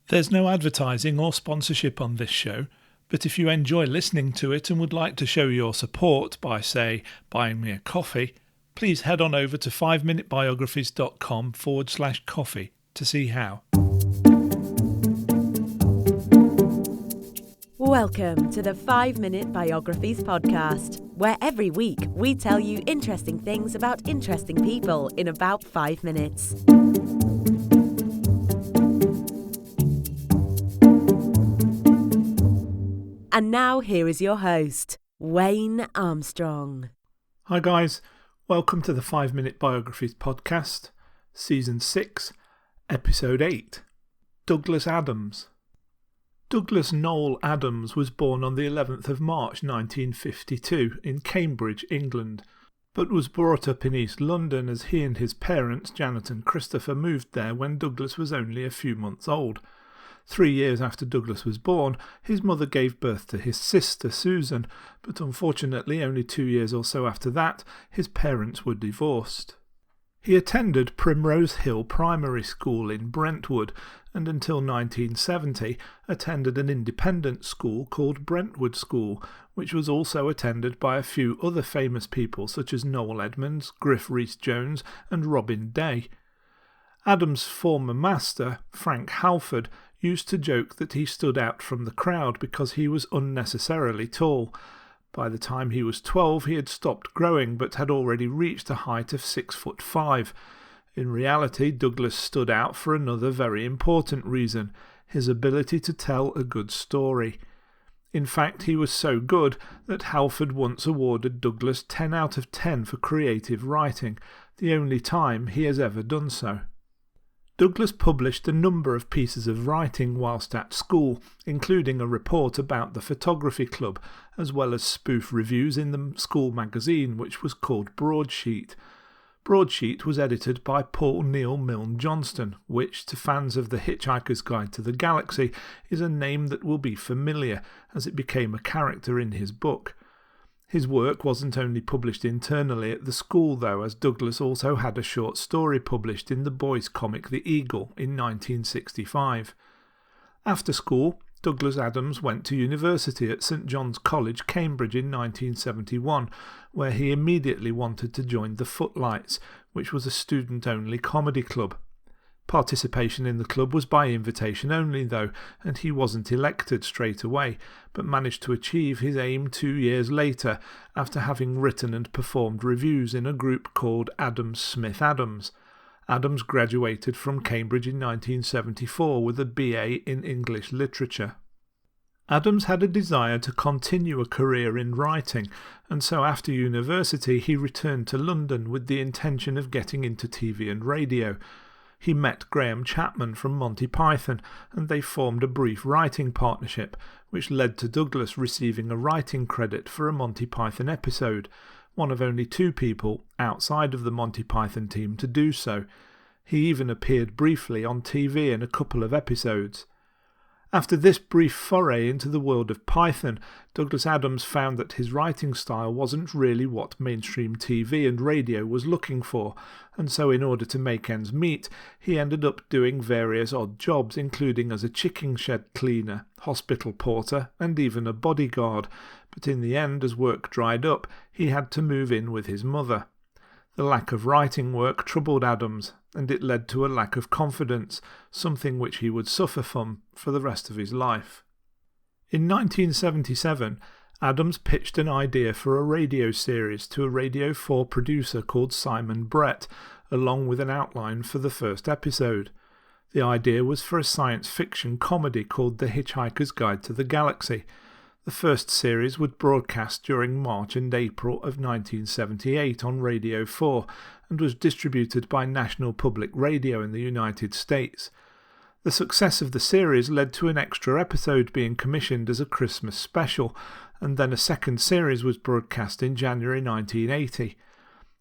There's no advertising or sponsorship on this show, but if you enjoy listening to it and would like to show your support by, say, buying me a coffee, please head on over to 5minutebiographies.com/coffee to see how. Welcome to the 5-Minute Biographies podcast, where every week we tell you interesting things about interesting people in about 5 minutes. And now here is your host, Wayne Armstrong. Hi guys, welcome to the 5-Minute Biographies podcast, Season 6, Episode 8, Douglas Adams. Douglas Noel Adams was born on the 11th of March 1952 in Cambridge, England, but was brought up in East London as he and his parents, Janet and Christopher, moved there when Douglas was only a few months old. 3 years after Douglas was born, his mother gave birth to his sister Susan, but unfortunately only 2 years or so after that, his parents were divorced. He attended Primrose Hill Primary School in Brentwood and until 1970 attended an independent school called Brentwood School, which was also attended by a few other famous people such as Noel Edmonds, Griff Rhys-Jones and Robin Day. Adams' former master, Frank Halford, used to joke that he stood out from the crowd because he was unnecessarily tall. By the time he was 12, he had stopped growing but had already reached a height of 6'5". In reality, Douglas stood out for another very important reason: his ability to tell a good story. In fact, he was so good that Halford once awarded Douglas 10 out of 10 for creative writing, the only time he has ever done so. Douglas published a number of pieces of writing whilst at school, including a report about the photography club, as well as spoof reviews in the school magazine, which was called Broadsheet. Broadsheet was edited by Paul Neil Milne Johnston, which, to fans of The Hitchhiker's Guide to the Galaxy, is a name that will be familiar, as it became a character in his book. His work wasn't only published internally at the school though, as Douglas also had a short story published in the boys' comic The Eagle in 1965. After school, Douglas Adams went to university at St John's College, Cambridge in 1971, where he immediately wanted to join the Footlights, which was a student-only comedy club. Participation in the club was by invitation only though, and he wasn't elected straight away, but managed to achieve his aim 2 years later after having written and performed reviews in a group called Adams Smith Adams. Adams graduated from Cambridge in 1974 with a BA in English Literature. Adams had a desire to continue a career in writing, and so after university he returned to London with the intention of getting into TV and radio. He met Graham Chapman from Monty Python, and they formed a brief writing partnership, which led to Douglas receiving a writing credit for a Monty Python episode, one of only 2 people outside of the Monty Python team to do so. He even appeared briefly on TV in a couple of episodes. After this brief foray into the world of Python, Douglas Adams found that his writing style wasn't really what mainstream TV and radio was looking for, and so in order to make ends meet, he ended up doing various odd jobs, including as a chicken shed cleaner, hospital porter, and even a bodyguard, but in the end, as work dried up, he had to move in with his mother. The lack of writing work troubled Adams, and it led to a lack of confidence, something which he would suffer from for the rest of his life. In 1977, Adams pitched an idea for a radio series to a Radio 4 producer called Simon Brett, along with an outline for the first episode. The idea was for a science fiction comedy called The Hitchhiker's Guide to the Galaxy. The first series would broadcast during March and April of 1978 on Radio 4 and was distributed by National Public Radio in the United States. The success of the series led to an extra episode being commissioned as a Christmas special, and then a second series was broadcast in January 1980.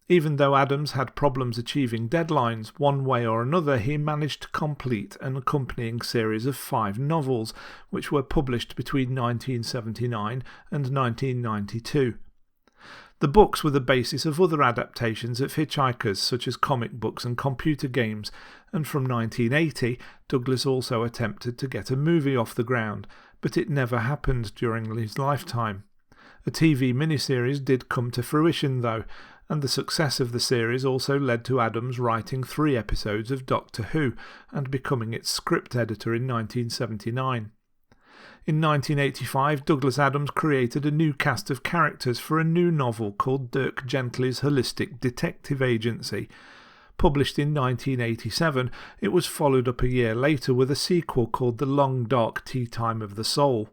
Even though Adams had problems achieving deadlines, one way or another he managed to complete an accompanying series of 5 novels, which were published between 1979 and 1992. The books were the basis of other adaptations of Hitchhikers, such as comic books and computer games, and from 1980 Douglas also attempted to get a movie off the ground, but it never happened during his lifetime. A TV miniseries did come to fruition though, and the success of the series also led to Adams writing 3 episodes of Doctor Who and becoming its script editor in 1979. In 1985, Douglas Adams created a new cast of characters for a new novel called Dirk Gently's Holistic Detective Agency. Published in 1987, it was followed up a year later with a sequel called The Long Dark Tea Time of the Soul.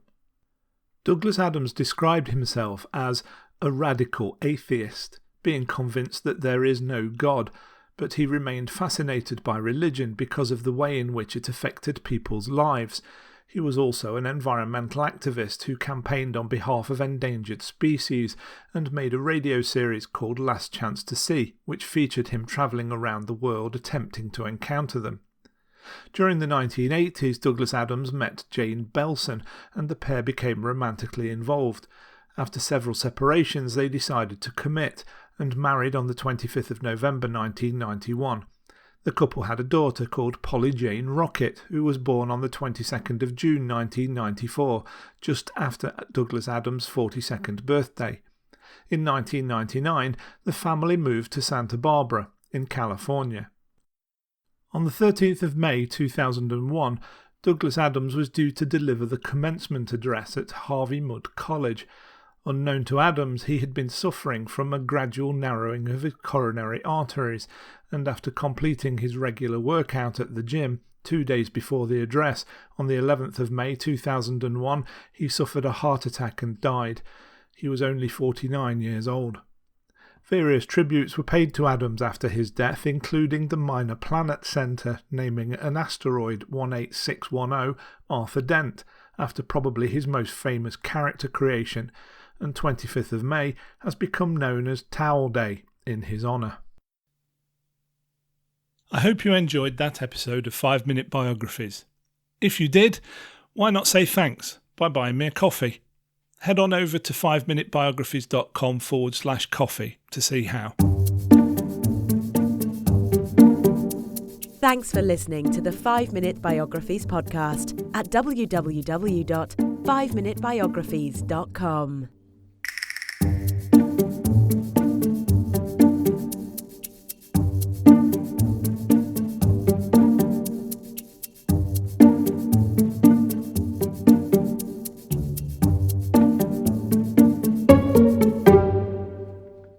Douglas Adams described himself as a radical atheist, being convinced that there is no God, but he remained fascinated by religion because of the way in which it affected people's lives. He was also an environmental activist who campaigned on behalf of endangered species and made a radio series called Last Chance to See, which featured him travelling around the world attempting to encounter them. During the 1980s, Douglas Adams met Jane Belson, and the pair became romantically involved. After several separations, they decided to commit, and married on the 25th of November 1991. The couple had a daughter called Polly Jane Rocket, who was born on the 22nd of June 1994, just after Douglas Adams' 42nd birthday. In 1999, the family moved to Santa Barbara, in California. On the 13th of May 2001, Douglas Adams was due to deliver the commencement address at Harvey Mudd College. Unknown to Adams, he had been suffering from a gradual narrowing of his coronary arteries, and after completing his regular workout at the gym 2 days before the address, on the 11th of May 2001, he suffered a heart attack and died. He was only 49 years old. Various tributes were paid to Adams after his death, including the Minor Planet Center naming an asteroid 18610 Arthur Dent, after probably his most famous character creation, and 25th of May has become known as Towel Day in his honour. I hope you enjoyed that episode of 5 Minute Biographies. If you did, why not say thanks by buying me a coffee? Head on over to 5minutebiographies.com/coffee to see how. Thanks for listening to the 5 Minute Biographies podcast at www.5minutebiographies.com.